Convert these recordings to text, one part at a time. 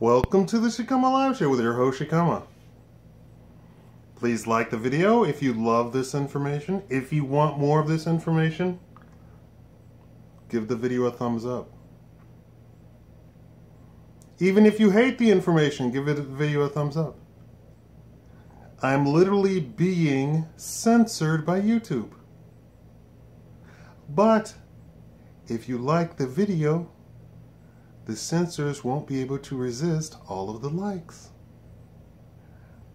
Welcome to the Shakaama Live Show with your host Shakaama. Please like the video if you love this information. If you want more of this information, give the video a thumbs up. Even if you hate the information, give the video a thumbs up. I'm literally being censored by YouTube. But if you like the video, the censors won't be able to resist all of the likes.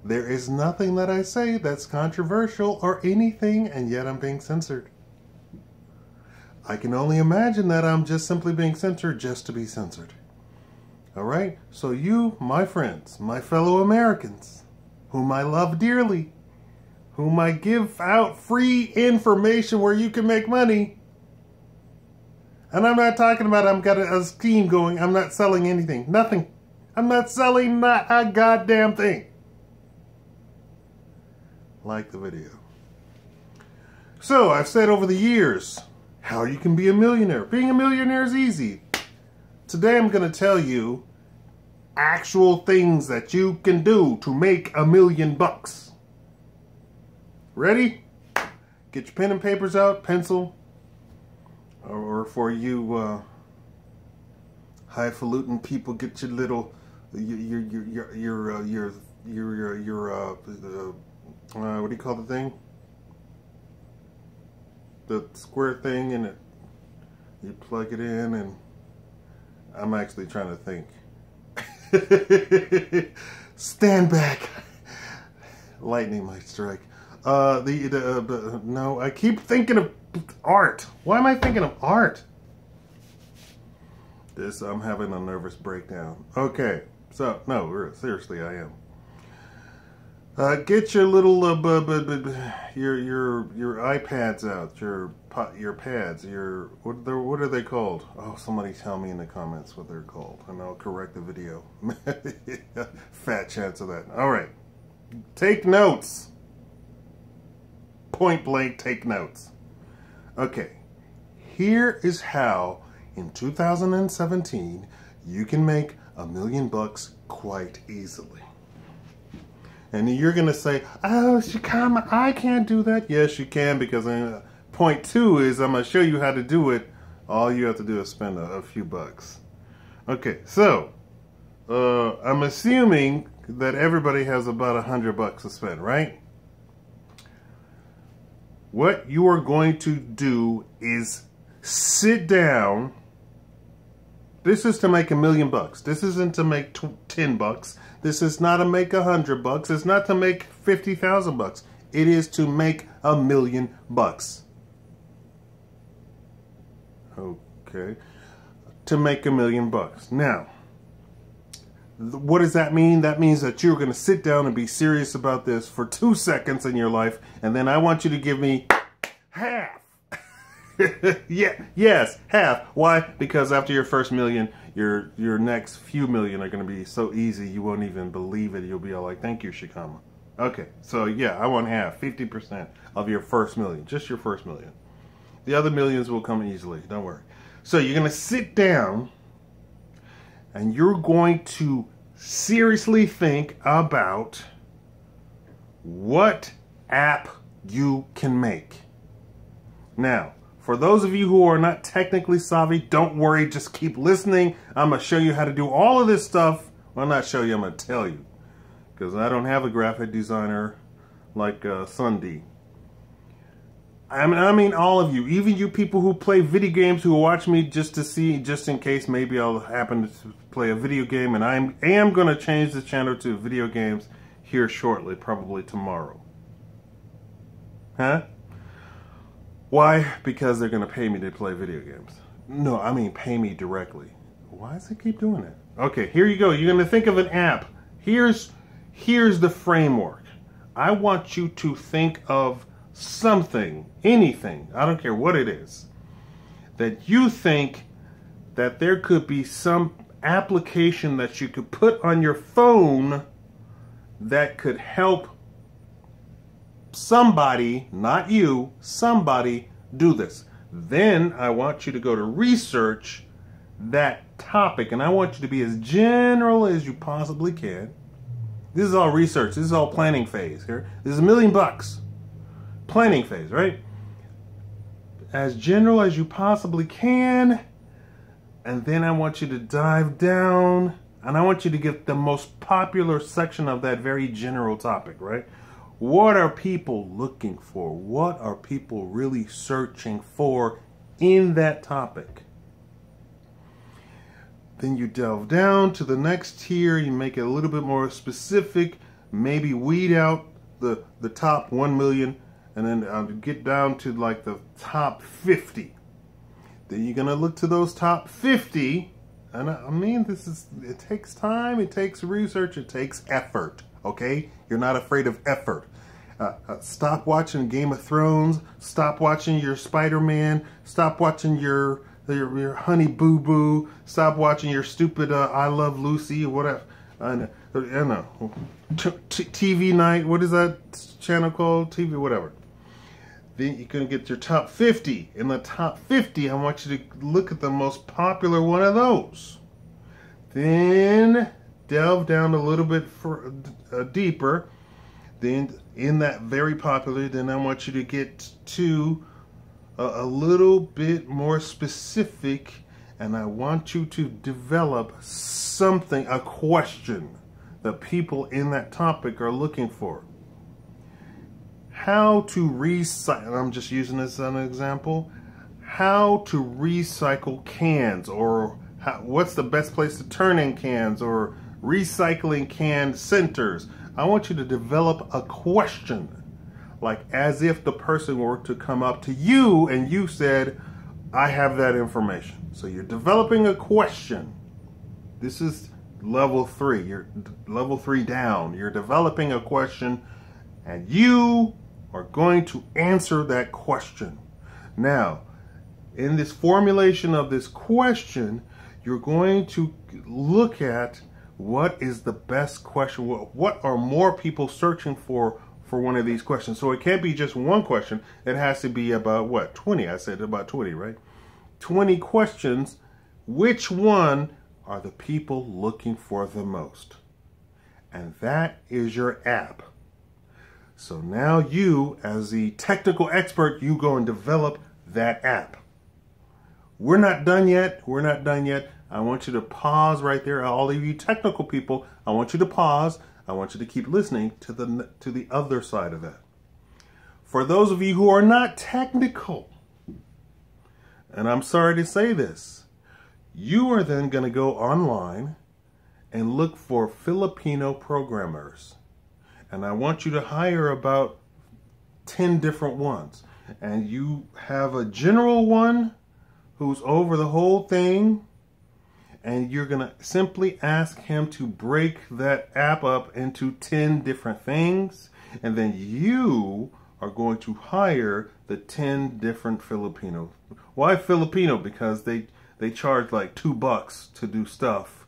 There is nothing that I say that's controversial or anything, and yet I'm being censored. I can only imagine that I'm just simply being censored just to be censored. Alright, so you, my friends, my fellow Americans, whom I love dearly, whom I give out free information where you can make money. And I'm not talking about I've got a scheme going. I'm not selling anything. Nothing. I'm not selling not a goddamn thing. Like the video. So, I've said over the years how you can be a millionaire. Being a millionaire is easy. Today I'm going to tell you actual things that you can do to make $1 million bucks. Ready? Get your pen and papers out, pencil. Or for you highfalutin people, get your little what do you call the thing? The square thing, and you plug it in, and I'm actually trying to think. Stand back. Lightning might strike. No, I keep thinking of art. Why am I thinking of art? I'm having a nervous breakdown. Okay, so no, seriously, I am. Get your little your iPads out, your pads, what are they called? Oh, somebody tell me in the comments what they're called, and I'll correct the video. Fat chance of that. All right, take notes. Point blank, take notes. Okay, here is how in 2017 you can make $1 million bucks quite easily. And you're gonna say, "Oh, Shakaama, I can't do that." Yes, you can, because point 2 is I'm gonna show you how to do it. All you have to do is spend a few bucks. Okay, so I'm assuming that everybody has about $100 to spend, right? What you are going to do is sit down. This is to make $1 million bucks. This isn't to make 10 bucks. This is not to make 100 bucks. It's not to make 50,000 bucks. It is to make $1 million bucks. Okay. To make $1 million bucks. Now, what does that mean? That means that you're going to sit down and be serious about this for 2 seconds in your life, and then I want you to give me half. Yeah, yes, half. Why? Because after your first million, your next few million are going to be so easy you won't even believe it. You'll be all like, "Thank you, Shakaama." Okay, so yeah, I want half, 50% of your first million, just your first million. The other millions will come easily, don't worry. So you're going to sit down and you're going to seriously think about what app you can make. Now, for those of you who are not technically savvy, don't worry, just keep listening. I'm going to show you how to do all of this stuff. Well, not show you, I'm going to tell you. Because I don't have a graphic designer like Sunday. I mean all of you, even you people who play video games who watch me just to see, just in case maybe I'll happen to play a video game, and I am going to change the channel to video games here shortly, probably tomorrow. Huh? Why? Because they're going to pay me to play video games. No, I mean pay me directly. Why does it keep doing that? Okay, here you go. You're going to think of an app. Here's the framework. I want you to think of something, anything, I don't care what it is, that you think that there could be some application that you could put on your phone that could help somebody, not you, somebody do this. Then I want you to go to research that topic, and I want you to be as general as you possibly can. This is all research. This is all planning phase here. This is $1 million. Planning phase, right? As general as you possibly can. And then I want you to dive down, and I want you to get the most popular section of that very general topic, right? What are people looking for? What are people really searching for in that topic? Then you delve down to the next tier. You make it a little bit more specific. Maybe weed out the top 1 million, and then get down to like the top 50. Then you're gonna look to those top 50, and I mean, it takes time, it takes research, it takes effort. Okay, you're not afraid of effort. Stop watching Game of Thrones. Stop watching your Spider-Man. Stop watching your Honey Boo Boo. Stop watching your stupid I Love Lucy or whatever. I know. TV Night. What is that channel called? TV whatever. Then you're going to get your top 50. In the top 50, I want you to look at the most popular one of those. Then delve down a little bit deeper. Then in that very popular, then I want you to get to a little bit more specific, and I want you to develop something, a question that people in that topic are looking for. How to recycle, I'm just using this as an example, how to recycle cans, or what's the best place to turn in cans, or recycling can centers. I want you to develop a question, like as if the person were to come up to you and you said, I have that information. So you're developing a question. This is level 3. You're level 3 down. You're developing a question, and you are going to answer that question. Now, in this formulation of this question, you're going to look at what is the best question. What are more people searching for one of these questions? So it can't be just one question. It has to be about what? 20. I said about 20, right? 20 questions. Which one are the people looking for the most? And that is your app. So now you, as the technical expert, you go and develop that app. We're not done yet. We're not done yet. I want you to pause right there. All of you technical people, I want you to pause. I want you to keep listening to the other side of that. For those of you who are not technical, and I'm sorry to say this, you are then going to go online and look for Filipino programmers. And I want you to hire about 10 different ones. And you have a general one who's over the whole thing. And you're going to simply ask him to break that app up into 10 different things. And then you are going to hire the 10 different Filipinos. Why Filipino? Because they charge like $2 to do stuff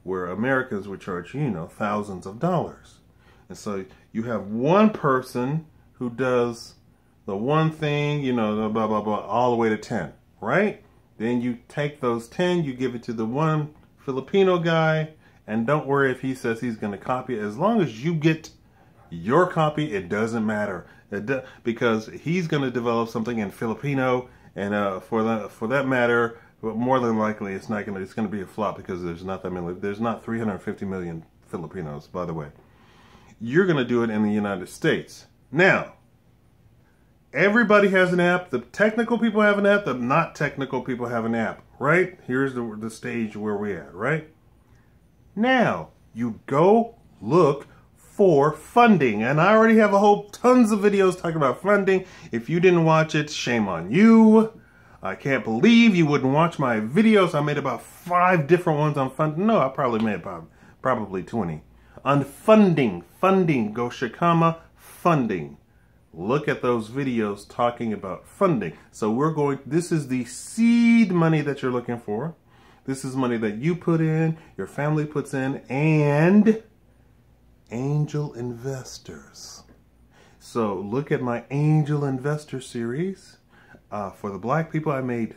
where Americans would charge, you know, thousands of dollars. And so you have one person who does the one thing, you know, blah, blah, blah, all the way to 10, right? Then you take those 10, you give it to the one Filipino guy, and don't worry if he says he's going to copy it. As long as you get your copy, it doesn't matter. Because he's going to develop something in Filipino, and for that matter, more than likely it's going to be a flop, because there's not that many. There's not 350 million Filipinos, by the way. You're going to do it in the United States. Now, everybody has an app. The technical people have an app. The not technical people have an app, right? Here's the stage where we're at, right? Now, you go look for funding. And I already have tons of videos talking about funding. If you didn't watch it, shame on you. I can't believe you wouldn't watch my videos. I made about 5 different ones on funding. No, I probably made about probably 20. On funding, go Shakaama, funding. Look at those videos talking about funding. So this is the seed money that you're looking for. This is money that you put in, your family puts in, and angel investors. So look at my angel investor series. For the black people, I made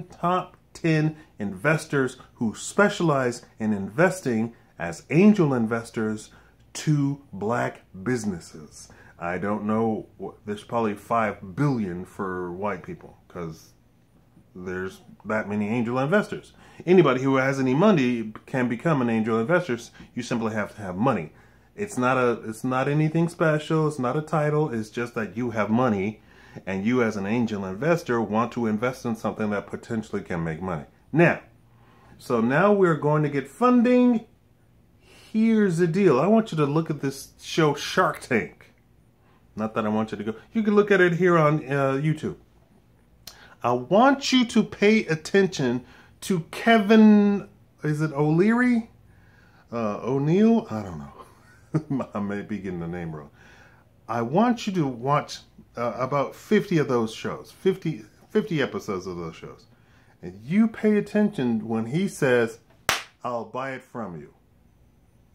top 10 investors who specialize in investing as angel investors to black businesses. I don't know, there's probably 5 billion for white people because there's that many angel investors. Anybody who has any money can become an angel investor. You simply have to have money. It's not anything special. It's not a title. It's just that you have money and you as an angel investor want to invest in something that potentially can make money. Now we're going to get funding. Here's the deal. I want you to look at this show Shark Tank. Not that I want you to go. You can look at it here on YouTube. I want you to pay attention to Kevin, is it O'Leary? O'Neill? I don't know. I may be getting the name wrong. I want you to watch about 50 of those shows, 50 episodes of those shows. And you pay attention when he says, I'll buy it from you.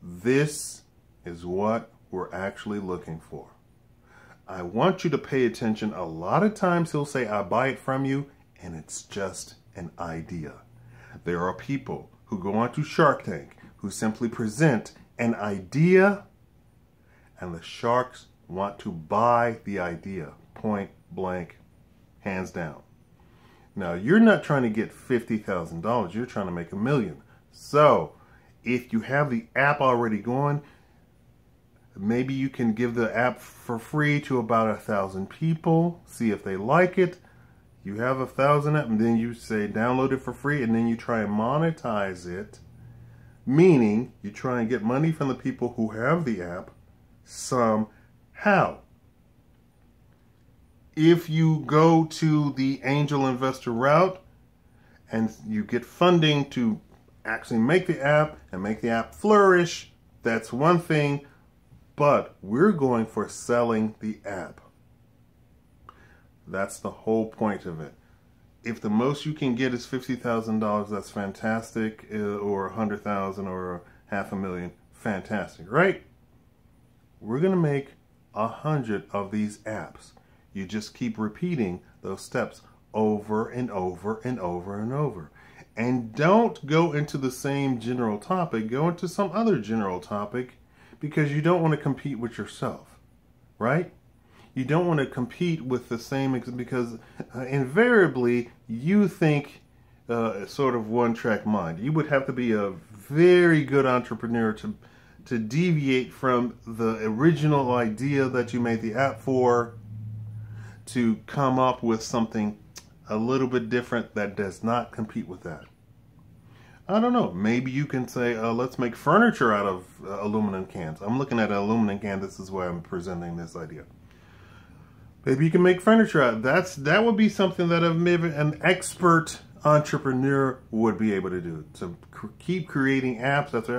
This is what we're actually looking for. I want you to pay attention. A lot of times he'll say, I'll buy it from you, and it's just an idea. There are people who go onto Shark Tank who simply present an idea, and the sharks want to buy the idea, point blank, hands down. Now, you're not trying to get $50,000. You're trying to make $1 million. So, if you have the app already going, maybe you can give the app for free to about 1,000 people. See if they like it. You have 1,000 app, and then you say download it for free, and then you try and monetize it. Meaning, you try and get money from the people who have the app somehow. If you go to the angel investor route and you get funding to actually make the app and make the app flourish, that's one thing. But we're going for selling the app. That's the whole point of it. If the most you can get is $50,000, that's fantastic, or $100,000 or $500,000, fantastic, right? We're going to make 100 of these apps. You just keep repeating those steps over and over and over and over. And don't go into the same general topic. Go into some other general topic because you don't want to compete with yourself, right? You don't want to compete with the same, because invariably you think sort of one-track mind. You would have to be a very good entrepreneur to deviate from the original idea that you made the app for, to come up with something a little bit different that does not compete with that. I don't know. Maybe you can say, let's make furniture out of aluminum cans. I'm looking at an aluminum can. This is why I'm presenting this idea. Maybe you can make furniture out. That would be something that maybe an expert entrepreneur would be able to do. To keep creating apps. That's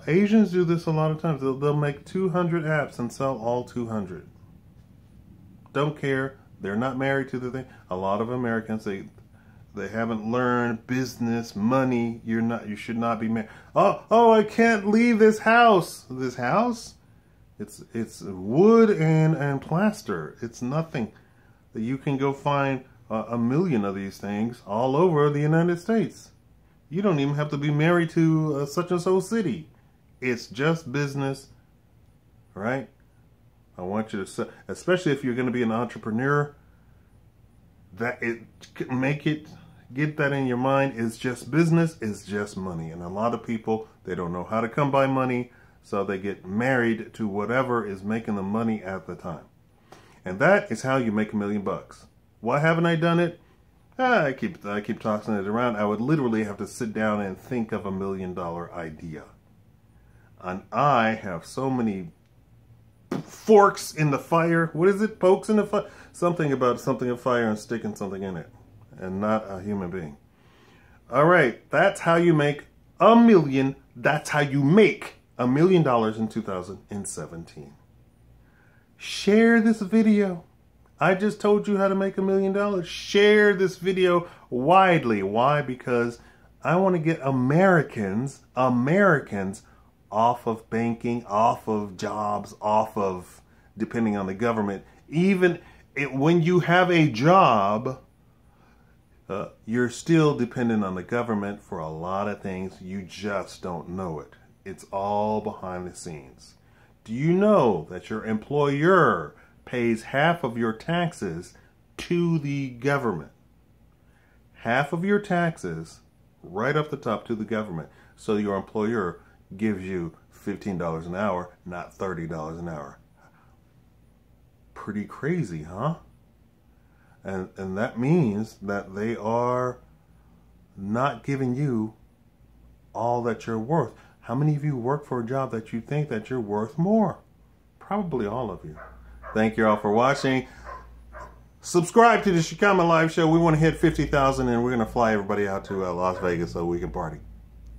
Asians do this a lot of times. They'll make 200 apps and sell all 200. Don't care. They're not married to the thing. A lot of Americans, they haven't learned business, money. You should not be married. Oh, I can't leave this house. This house? It's wood and plaster. It's nothing. You can go find 1 million of these things all over the United States. You don't even have to be married to such and so city. It's just business, right? I want you to, especially if you're going to be an entrepreneur, get that in your mind. It's just business. It's just money. And a lot of people, they don't know how to come by money. So they get married to whatever is making the money at the time. And that is how you make $1 million. Why haven't I done it? I keep tossing it around. I would literally have to sit down and think of $1 million idea. And I have so many forks in the fire. What is it? Pokes in the fire? Something about something of fire and sticking something in it. And not a human being. All right. That's how you make $1 million. That's how you make $1 million in 2017. Share this video. I just told you how to make $1 million. Share this video widely. Why? Because I want to get Americans off of banking, off of jobs, off of depending on the government. Even when you have a job, you're still dependent on the government for a lot of things. You just don't know it. It's all behind the scenes. Do you know that your employer pays half of your taxes to the government? Half of your taxes right up the top to the government. So your employer gives you $15 an hour, not $30 an hour. Pretty crazy, huh? And that means that they are not giving you all that you're worth. How many of you work for a job that you think that you're worth more? Probably all of you. Thank you all for watching. Subscribe to the Shakaama Live Show. We want to hit 50,000 and we're going to fly everybody out to Las Vegas so we can party.